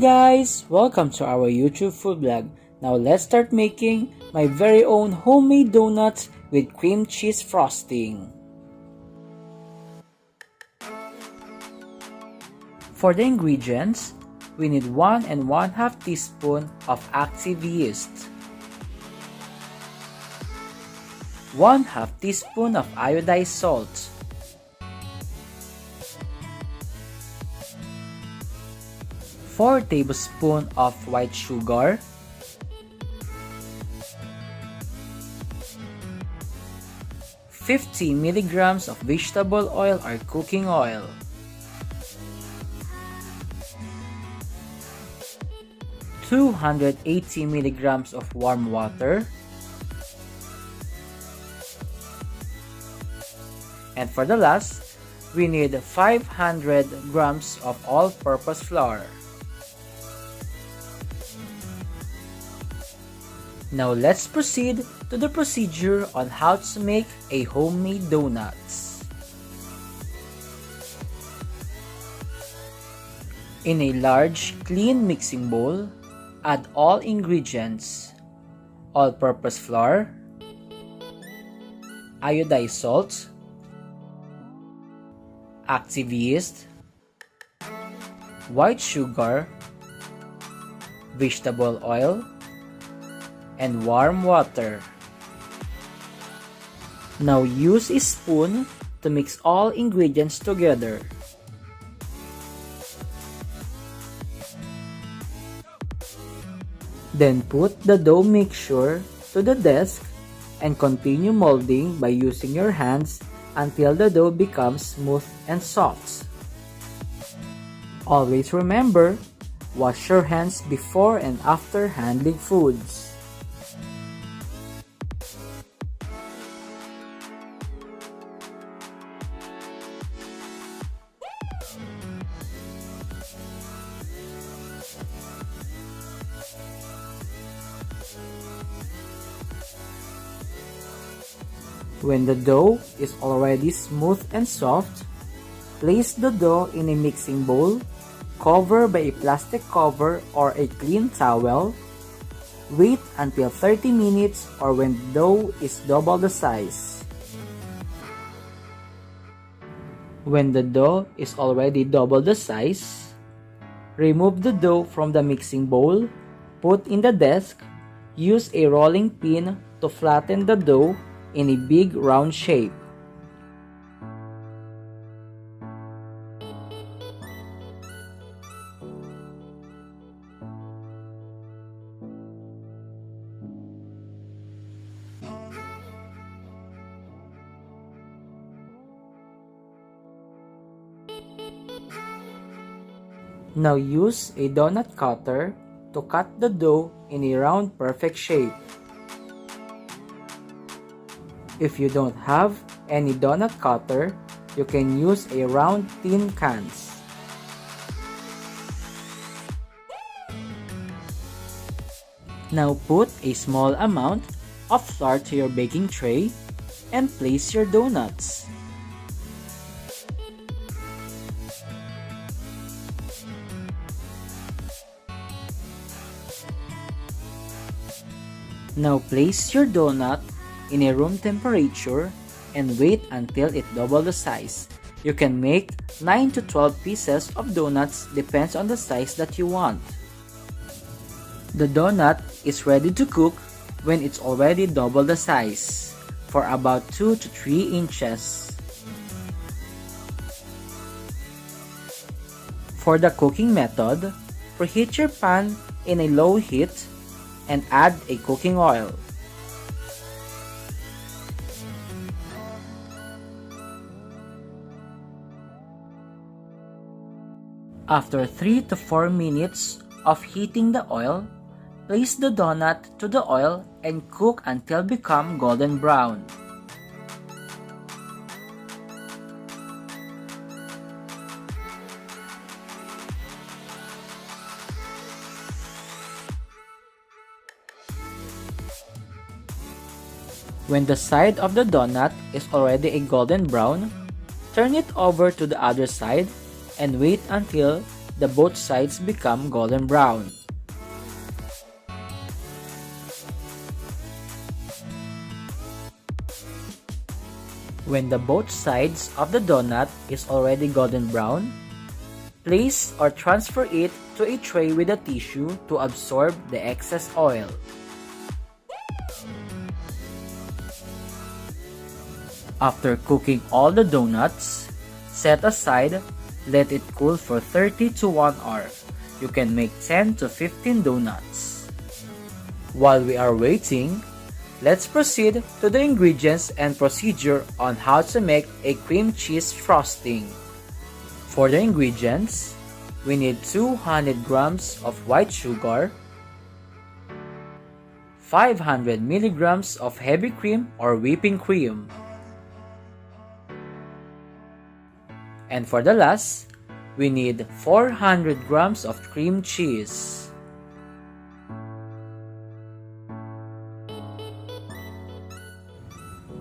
guys! Welcome to our YouTube food vlog. Now let's start making my very own homemade donuts with cream cheese frosting. For the ingredients, we need 1 1/2 teaspoon of active yeast, 1/2 teaspoon of iodized salt, 4 tablespoons of white sugar, 50 milligrams of vegetable oil or cooking oil, 280 milligrams of warm water, and for the last, we need 500 grams of all-purpose flour. Now let's proceed to the procedure on how to make a homemade donuts. In a large, clean mixing bowl, add all ingredients: all-purpose flour, iodized salt, active yeast, white sugar, vegetable oil, and warm water. Now use a spoon to mix all ingredients together. Then put the dough mixture to the desk and continue molding by using your hands until the dough becomes smooth and soft. Always remember, wash your hands before and after handling foods. When the dough is already smooth and soft, place the dough in a mixing bowl, cover by a plastic cover or a clean towel. Wait until 30 minutes or when the dough is double the size. When the dough is already double the size, remove the dough from the mixing bowl, put in the desk, use a rolling pin to flatten the dough in a big round shape. Now use a donut cutter to cut the dough in a round perfect shape. If you don't have any donut cutter, you can use a round tin cans. Now put a small amount of flour to your baking tray and place your donuts. Now place your donut in a room temperature and wait until it double the size. You can make 9 to 12 pieces of donuts, depends on the size that you want. The donut is ready to cook when it's already double the size, for about 2 to 3 inches. For the cooking method, preheat your pan in a low heat and add a cooking oil. After 3 to 4 minutes of heating the oil, place the donut to the oil and cook until become golden brown. When the side of the donut is already a golden brown, turn it over to the other side and wait until the both sides become golden brown. When the both sides of the donut is already golden brown, place or transfer it to a tray with a tissue to absorb the excess oil. After cooking all the donuts, set aside, let it cool for 30 to 1 hour. You can make 10 to 15 donuts. While we are waiting, let's proceed to the ingredients and procedure on how to make a cream cheese frosting. For the ingredients, we need 200 grams of white sugar, 500 milligrams of heavy cream or whipping cream. And for the last, we need 400 grams of cream cheese.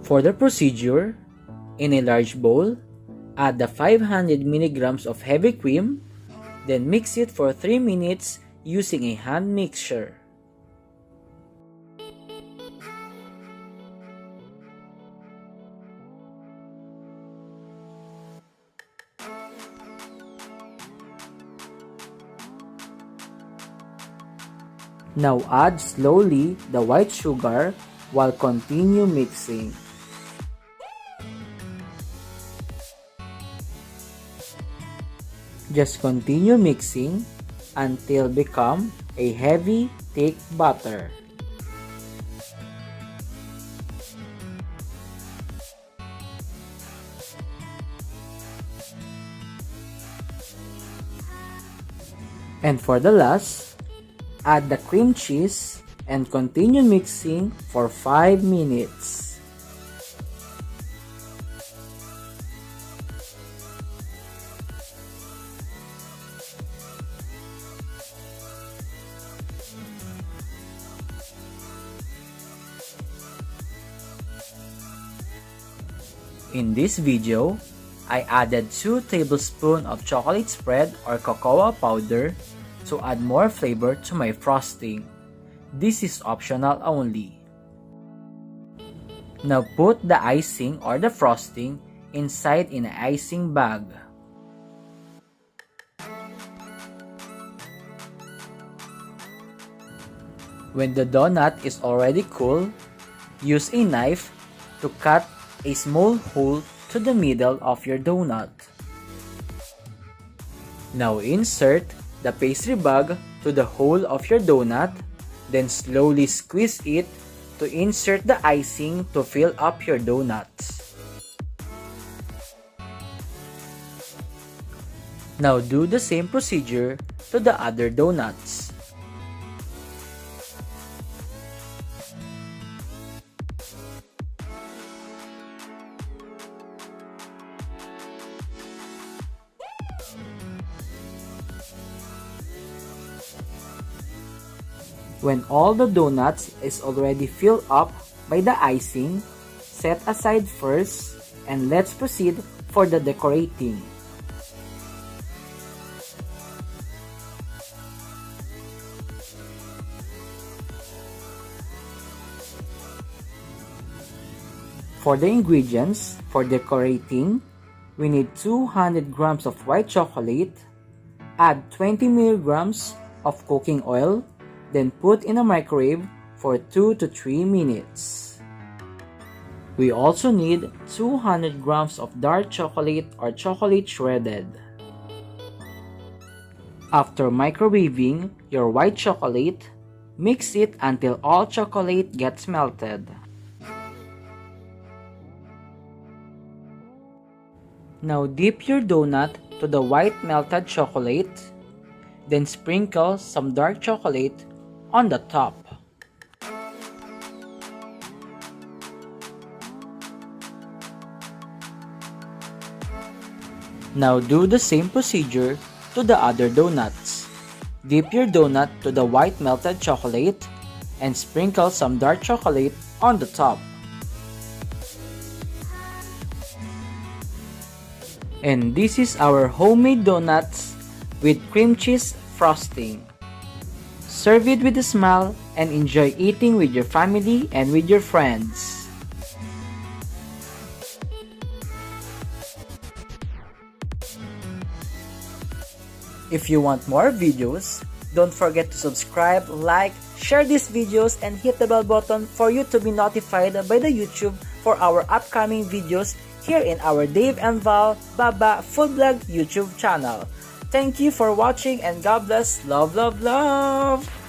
For the procedure, in a large bowl, add the 500 milligrams of heavy cream, then mix it for 3 minutes using a hand mixer. Now add slowly the white sugar while continue mixing. Just continue mixing until become a heavy, thick batter. And for the last, add the cream cheese and continue mixing for 5 minutes. In this video, I added 2 tablespoons of chocolate spread or cocoa powder to add more flavor to my frosting. This is optional only. Now put the icing or the frosting inside in an icing bag. When the donut is already cool, use a knife to cut a small hole to the middle of your donut. Now insert the pastry bag to the hole of your donut, then slowly squeeze it to insert the icing to fill up your donuts. Now do the same procedure to the other donuts. When all the donuts is already filled up by the icing, set aside first and let's proceed for the decorating. For the ingredients for decorating, we need 200 grams of white chocolate, add 20 milligrams of cooking oil, then put in a microwave for 2 to 3 minutes. We also need 200 grams of dark chocolate or chocolate shredded. After microwaving your white chocolate, mix it until all chocolate gets melted. Now dip your donut to the white melted chocolate, then sprinkle some dark chocolate on the top. Now do the same procedure to the other donuts. Dip your donut to the white melted chocolate and sprinkle some dark chocolate on the top. And this is our homemade donuts with cream cheese frosting. Serve it with a smile and enjoy eating with your family and with your friends. If you want more videos, don't forget to subscribe, like, share these videos, and hit the bell button for you to be notified by the YouTube for our upcoming videos here in our Dave and Val Baba Food Vlog YouTube channel. Thank you for watching and God bless. Love, love, love!